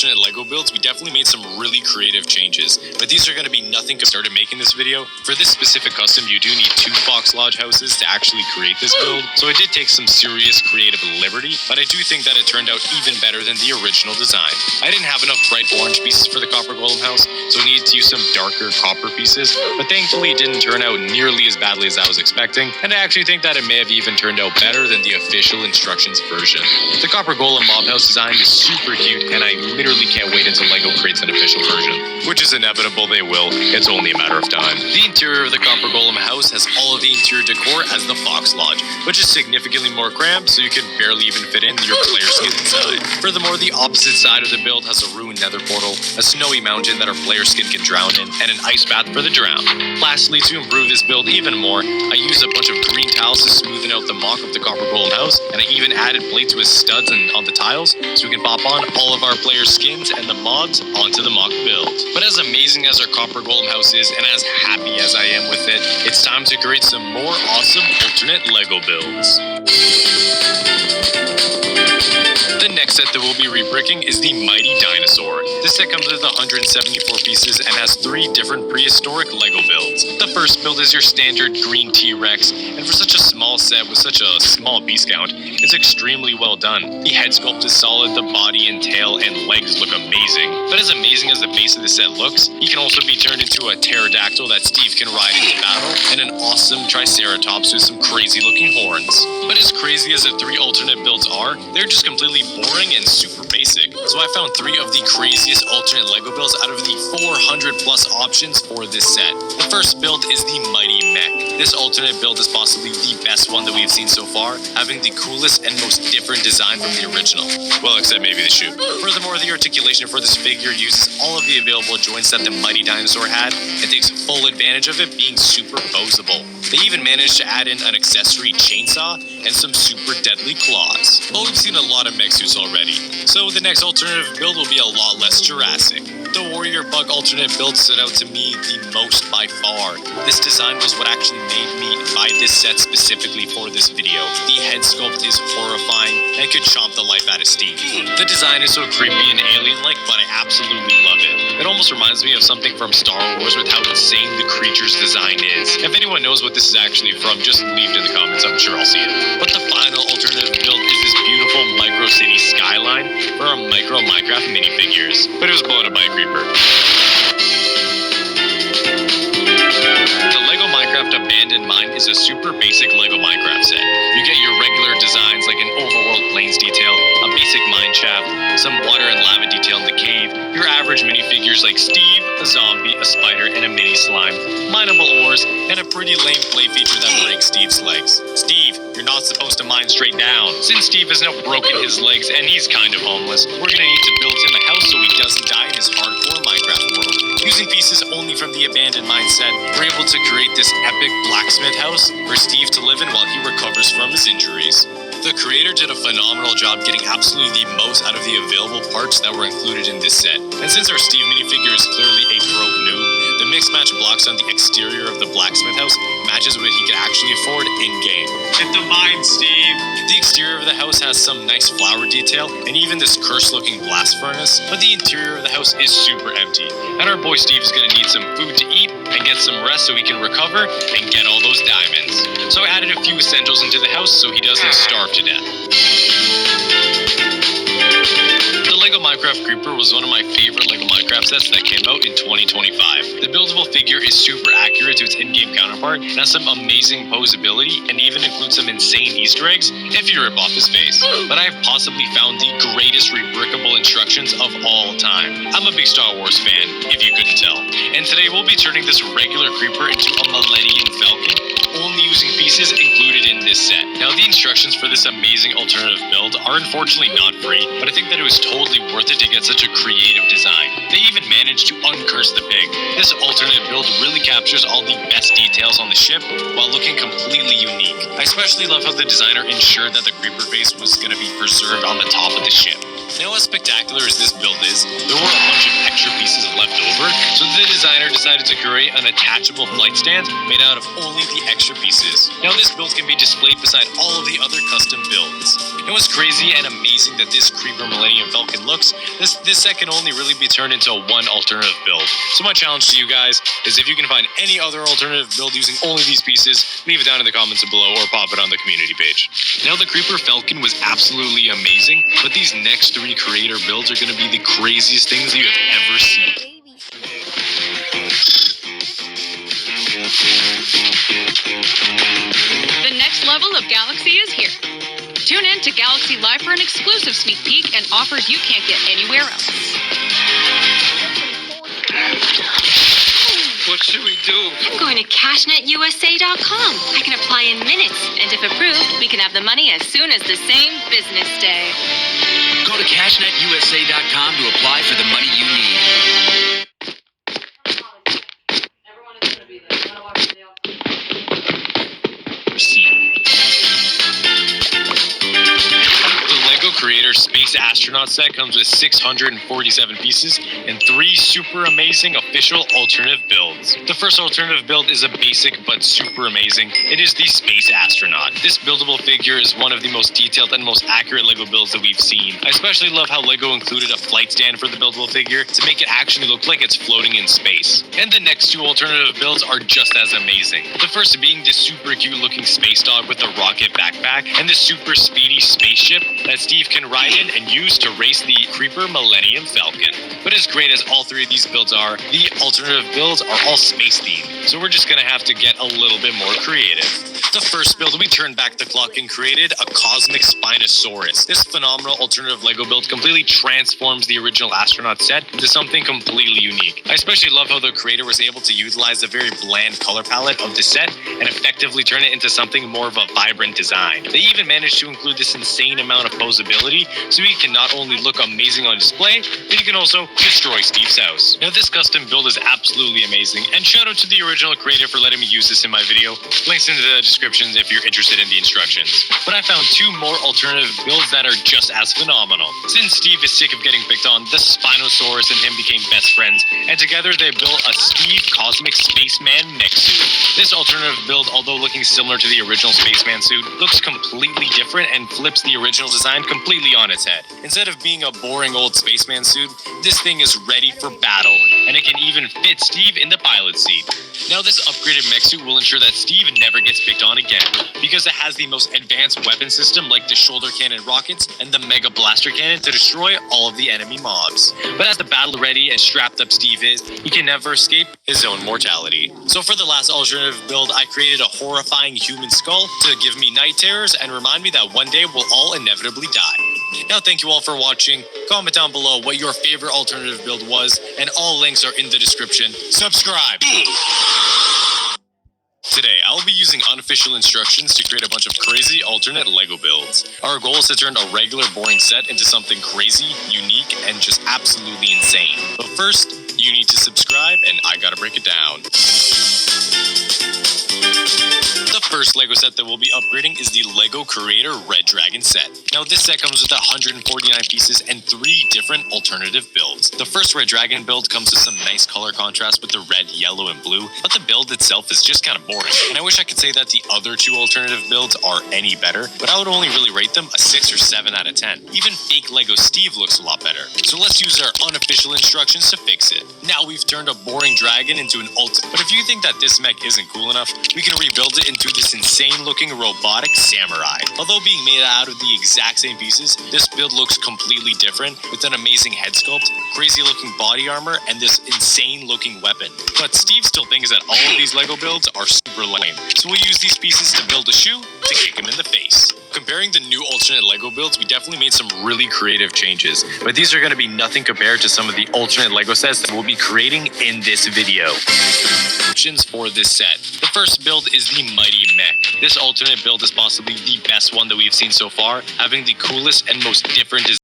Lego builds, we definitely made some really creative changes, but these are going to be nothing compared to making this video. For this specific custom, you do need 2 Fox Lodge houses to actually create this build, so I did take some serious creative liberty, but I do think that it turned out even better than the original design. I didn't have enough bright orange pieces for the copper golem house, so I needed to use some darker copper pieces, but thankfully it didn't turn out nearly as badly as I was expecting, and I actually think that it may have even turned out better than the official instructions version. The copper golem mob house design is super cute, and I literally can't wait until Lego creates an official version, which is inevitable they will. It's only a matter of time. The interior of the copper golem house has all of the interior decor as the Fox Lodge, which is significantly more cramped, so you can barely even fit in your player skin inside. Furthermore, the opposite side of the build has a ruined nether portal, a snowy mountain that our player skin can drown in, and an ice bath for the drowned. Lastly, to improve this build even more, I used a bunch of green tiles to smoothen out the mock of the copper golem house, and I even added plates with studs on the tiles, so we can pop on all of our players' skins and the mods onto the mock build. But as amazing as our copper golem house is, and as happy as I am with it, it's time to create some more awesome alternate Lego builds. The next set that we'll be rebricking is the Mighty Dinosaur. This set comes with 174 pieces and has 3 different prehistoric Lego builds. The first build is your standard green T-Rex, and for such a small set with such a small piece count, it's extremely well done. The head sculpt is solid, the body and tail and legs look amazing. But as amazing as the base of the set looks, he can also be turned into a pterodactyl that Steve can ride into battle, and an awesome triceratops with some crazy looking horns. But as crazy as the 3 alternate builds are, they're just completely boring and super basic. So I found 3 of the craziest alternate Lego builds out of the 400 plus options for this set. The first build is the Mighty Mech. This alternate build is possibly the best one that we've seen so far, having the coolest and most different design from the original. Well, except maybe the shoe. Furthermore, the articulation for this figure uses all of the available joints that the Mighty Dinosaur had and takes full advantage of it being superposable. They even managed to add in an accessory chainsaw and some super deadly claws. Well, we've seen a lot of mech suits already, so the next alternative build will be a lot less Jurassic. The Warrior Bug alternate build stood out to me the most by far. This design was what actually made me buy this set specifically for this video. The head sculpt is horrifying and could chomp the life out of Steve. The design is so creepy and alien-like, but I absolutely love it. It almost reminds me of something from Star Wars with how insane the creature's design is. If anyone knows what this is actually from, just leave it in the comments, I'm sure I'll see it. But the final alternative build is this beautiful Micro City skyline for our Micro Minecraft minifigures. But it was blown up by a creeper. The Lego Minecraft Abandoned Mine is a super basic Lego Minecraft set. You get your regular designs like an overworld plains detail, a basic mine shaft, some water and lava detail in the cave, your average minifigures like Steve, a zombie, a spider, and a mini slime, mineable ores, and a pretty lame play feature that breaks Steve's legs. Steve, you're not supposed to mine straight down. Since Steve has now broken his legs and he's kind of homeless, we're gonna need to build him a house so he doesn't die in his hardcore Minecraft world. Using pieces only from the Abandoned Mine set, we're able to create this epic blacksmith house for Steve to live in while he recovers from his injuries. The creator did a phenomenal job getting absolutely the most out of the available parts that were included in this set. And since our Steve minifigure is clearly a broke noob, the mix match blocks on the exterior of the blacksmith house matches what he can actually afford in-game. Get the mine, Steve! The exterior of the house has some nice flower detail and even this cursed-looking blast furnace, but the interior of the house is super empty. And our boy Steve is gonna need some food to eat and get some rest so he can recover and get all those diamonds. So I added a few essentials into the house so he doesn't starve to death. The Lego Minecraft Creeper was one of my favorite Lego Minecraft sets that came out in 2025. The buildable figure is super accurate to its in-game counterpart and has some amazing posability and even includes some insane Easter eggs if you rip off his face. But I have possibly found the greatest rebrickable instructions of all time. I'm a big Star Wars fan, if you couldn't tell. And today we'll be turning this regular Creeper into a Millennium Falcon, only using pieces included in this set. Now, the instructions for this amazing alternative build are unfortunately not free, but I think that it was totally worth it to get such a creative design. They even managed to uncurse the pig. This alternate build really captures all the best details on the ship while looking completely unique. I especially love how the designer ensured that the creeper face was going to be preserved on the top of the ship. Now, as spectacular as this build is, there were a bunch of extra pieces left over, so the designer decided to create an attachable flight stand made out of only the extra pieces. Now, this build can be displayed beside all of the other custom builds. It was crazy and amazing that this Creeper Millennium Falcon looks. This set can only really be turned into one alternative build. So my challenge to you guys is, if you can find any other alternative build using only these pieces, leave it down in the comments below or pop it on the community page. Now, the Creeper Falcon was absolutely amazing, but these next 3 creator builds are going to be the craziest things you have ever seen. The next level of Galaxy is here. Tune in to Galaxy Live for an exclusive sneak peek and offers you can't get anywhere else. What should we do? I'm going to CashNetUSA.com. I can apply in minutes, and if approved, we can have the money as soon as the same business day. Go to CashNetUSA.com to apply for the money you need. Creator Space Astronaut set comes with 647 pieces and 3 super amazing official alternative builds. The first alternative build is a basic but super amazing. It is the Space Astronaut. This buildable figure is one of the most detailed and most accurate LEGO builds that we've seen. I especially love how LEGO included a flight stand for the buildable figure to make it actually look like it's floating in space. And the next 2 alternative builds are just as amazing. The first being this super cute looking space dog with a rocket backpack and the super speedy spaceship that Steve can ride in and use to race the Creeper Millennium Falcon. But as great as all 3 of these builds are, the alternative builds are all space themed, so we're just gonna have to get a little bit more creative. The first build, we turned back the clock and created a cosmic Spinosaurus. This phenomenal alternative LEGO build completely transforms the original astronaut set into something completely unique. I especially love how the creator was able to utilize the very bland color palette of the set and effectively turn it into something more of a vibrant design. They even managed to include this insane amount of posability, so he can not only look amazing on display, but he can also destroy Steve's house. Now, this custom build is absolutely amazing, and shout out to the original creator for letting me use this in my video. Links in the descriptions if you're interested in the instructions. But I found 2 more alternative builds that are just as phenomenal. Since Steve is sick of getting picked on, the Spinosaurus and him became best friends, and together they built a Steve Cosmic Spaceman mech suit. This alternative build, although looking similar to the original Spaceman suit, looks completely different and flips the original design completely on its head. Instead of being a boring old spaceman suit, this thing is ready for battle, and it can even fit Steve in the pilot seat. Now, this upgraded mech suit will ensure that Steve never gets picked on again, because it has the most advanced weapon system like the shoulder cannon rockets and the mega blaster cannon to destroy all of the enemy mobs. But as the battle ready and strapped up Steve is, he can never escape his own mortality. So for the last alternative build, I created a horrifying human skull to give me night terrors and remind me that one day we'll all inevitably die. Now, thank you all for watching. Comment down below what your favorite alternative build was, and all links are in the description. Subscribe! Today, I'll be using unofficial instructions to create a bunch of crazy alternate LEGO builds. Our goal is to turn a regular boring set into something crazy, unique, and just absolutely insane. But first, you need to subscribe, and I gotta break it down. The first LEGO set that we'll be upgrading is the LEGO Creator Red Dragon set. Now, this set comes with 149 pieces and 3 different alternative builds. The first Red Dragon build comes with some nice color contrast with the red, yellow, and blue, but the build itself is just kind of boring. And I wish I could say that the other 2 alternative builds are any better, but I would only really rate them a 6 or 7 out of 10. Even fake LEGO Steve looks a lot better. So let's use our unofficial instructions to fix it. Now we've turned a boring dragon into an ult, but if you think that this mech isn't cool enough, we can rebuild it into this insane looking robotic samurai. Although being made out of the exact same pieces, this build looks completely different with an amazing head sculpt, crazy looking body armor, and this insane looking weapon. But Steve still thinks that all of these LEGO builds are super lame, so we'll use these pieces to build a shoe to kick him in the face. Comparing the new alternate LEGO builds, we definitely made some really creative changes, but these are going to be nothing compared to some of the alternate LEGO sets that we'll be creating in this video. Options for this set. The first build is the Mighty Mech. This alternate build is possibly the best one that we've seen so far, having the coolest and most different design